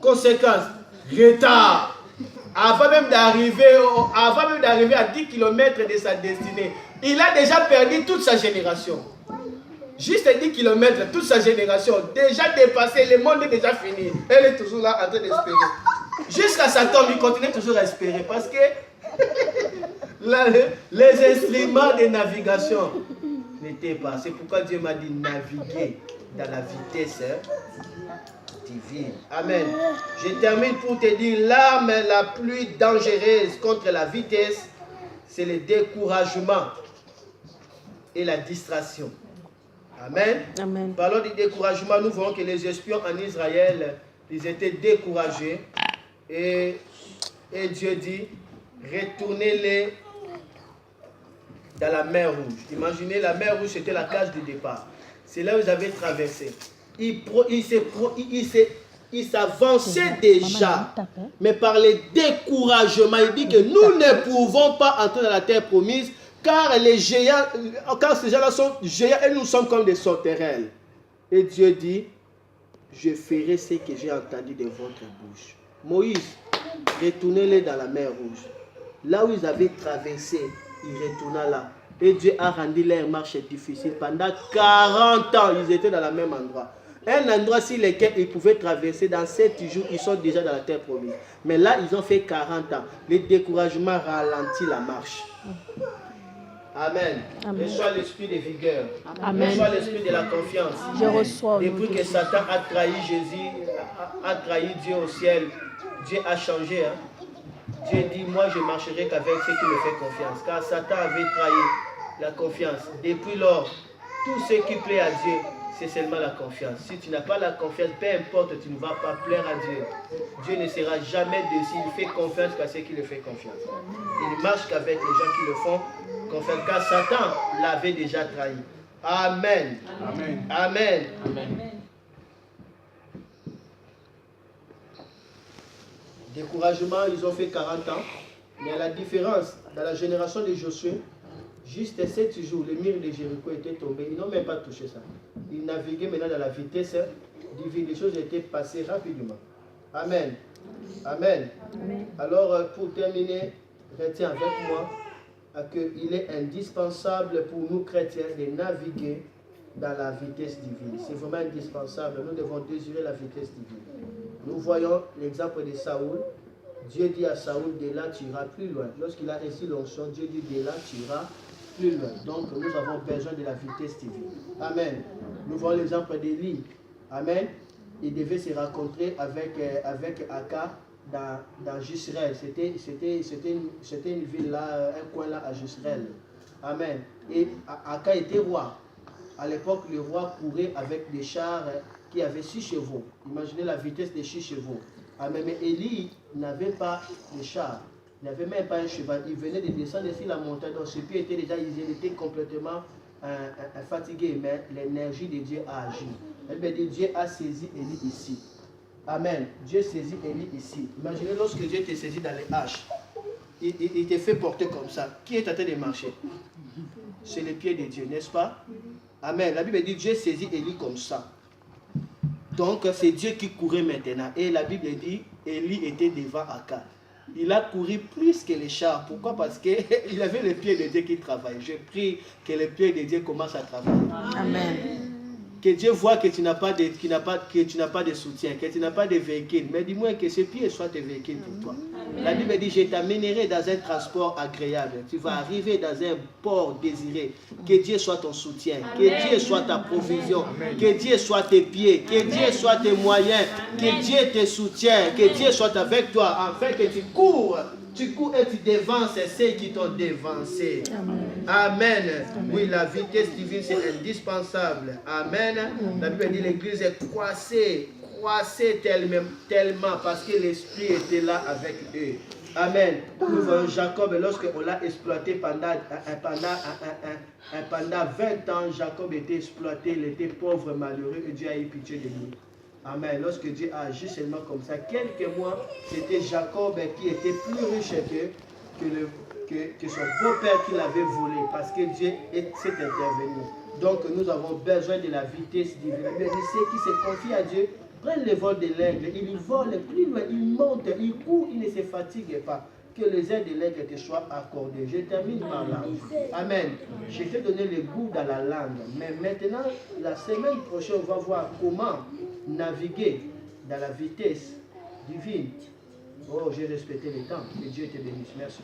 Conséquence, retard. Avant même d'arriver à 10 km de sa destinée, il a déjà perdu toute sa génération. Juste 10 km, toute sa génération, déjà dépassé, le monde est déjà fini. Elle est toujours là en train d'espérer. Jusqu'à sa tombe, il continue toujours à espérer parce que les instruments de navigation n'étaient pas. C'est pourquoi Dieu m'a dit naviguer dans la vitesse divine. Amen. Je termine pour te dire, l'arme la plus dangereuse contre la vitesse, c'est le découragement et la distraction. Amen. Amen. Parlons du découragement, nous voyons que les espions en Israël, ils étaient découragés. Et Dieu dit, retournez-les dans la mer Rouge. Imaginez, la mer Rouge, c'était la cage de départ. C'est là où ils avaient traversé. Ils s'avançaient déjà, mais par le découragement, il dit que nous ne pouvons pas entrer dans la terre promise, car les géants, car ces gens-là sont géants et nous sommes comme des sauterelles. Et Dieu dit, je ferai ce que j'ai entendu de votre bouche. Moïse, retournez-les dans la mer Rouge. Là où ils avaient traversé, ils retournaient là. Et Dieu a rendu leur marche difficile. Pendant 40 ans, ils étaient dans le même endroit. Un endroit sur lequel ils pouvaient traverser dans 7 jours, ils sont déjà dans la terre promise. Mais là, ils ont fait 40 ans. Le découragement ralentit la marche. Amen. Reçois l'esprit de vigueur. Amen. Reçois l'esprit de la confiance. Je reçois. Depuis que Satan a trahi Jésus, a trahi Dieu au ciel, Dieu a changé. Dieu dit, moi je marcherai qu'avec ceux qui me font confiance. Car Satan avait trahi la confiance. Depuis lors, tout ce qui plaît à Dieu, c'est seulement la confiance. Si tu n'as pas la confiance, peu importe, tu ne vas pas plaire à Dieu. Dieu ne sera jamais dessus. Il fait confiance qu'à ceux qui le font confiance. Il ne marche qu'avec les gens qui le font confiance. Car Satan l'avait déjà trahi. Amen. Amen. Amen. Amen. Découragement, ils ont fait 40 ans. Mais à la différence, dans la génération de Josué, juste 7 jours, les murs de Jéricho étaient tombés. Ils n'ont même pas touché ça. Ils naviguaient maintenant dans la vitesse divine. Les choses étaient passées rapidement. Amen. Amen. Amen. Alors, pour terminer, retiens avec moi qu'il est indispensable pour nous chrétiens de naviguer dans la vitesse divine. C'est vraiment indispensable. Nous devons désirer la vitesse divine. Nous voyons l'exemple de Saoul. Dieu dit à Saoul, de là tu iras plus loin. Lorsqu'il a reçu l'onction, Dieu dit, de là tu iras plus loin. Donc nous avons besoin de la vitesse divine. Amen. Nous voyons l'exemple d'Élie. Amen. Il devait se rencontrer avec Aka dans Jezreel. C'était une ville là, un coin là à Jezreel. Amen. Et Aka était roi. À l'époque, le roi courait avec des chars qui avaient 6 chevaux. Imaginez la vitesse des 6 chevaux. Amen. Mais Élie n'avait pas de char. Il n'avait même pas un cheval. Il venait de descendre sur la montagne. Donc ses pieds étaient déjà, ils étaient complètement fatigués. Mais l'énergie de Dieu a agi. Elle veut dire, Dieu a saisi Élie ici. Amen. Dieu saisit Élie ici. Imaginez lorsque Dieu te saisit dans les haches. Il te fait porter comme ça. Qui est en train de marcher? C'est les pieds de Dieu, n'est-ce pas? Amen. La Bible dit, Dieu saisit Élie comme ça. Donc c'est Dieu qui courait maintenant. Et la Bible dit, Élie était devant Aka. Il a couru plus que les chars. Pourquoi? Parce qu'il avait les pieds de Dieu qui travaillent. Je prie que les pieds de Dieu commencent à travailler. Amen. Que Dieu voit que tu n'as pas de, soutien, que tu n'as pas de véhicule. Mais dis-moi que ce pied soit tes véhicules pour toi. Amen. La Bible dit, je t'amènerai dans un transport agréable. Tu vas arriver dans un port désiré. Que Dieu soit ton soutien. Amen. Que Dieu soit ta provision. Amen. Que Dieu soit tes pieds. Que Amen. Dieu soit tes moyens. Amen. Que Dieu te soutienne. Que Dieu soit avec toi afin que tu cours. Tu cours et tu devances ceux qui t'ont devancé. Amen. Amen. Amen. Oui, la vitesse divine, c'est indispensable. Amen. Amen. La Bible dit l'église est croissée tellement parce que l'Esprit était là avec eux. Amen. Nous voyons Jacob, lorsqu'on l'a exploité pendant 20 ans, Jacob était exploité, il était pauvre, malheureux, et Dieu a eu pitié de lui. Amen. Lorsque Dieu a agi seulement comme ça, quelques mois, c'était Jacob qui était plus riche que son beau-père qui l'avait volé, parce que Dieu s'est intervenu. Donc nous avons besoin de la vitesse divine. Mais ceux qui se confient à Dieu prennent le vol de l'aigle, ils volent plus loin, ils montent, ils courent, ils ne se fatiguent pas. Que les ailes de l'aigle te soient accordées. Je termine par là. Amen. Je t'ai donné le goût dans la langue. Mais maintenant, la semaine prochaine, on va voir comment naviguer dans la vitesse divine. Oh, j'ai respecté le temps. Que Dieu te bénisse. Merci.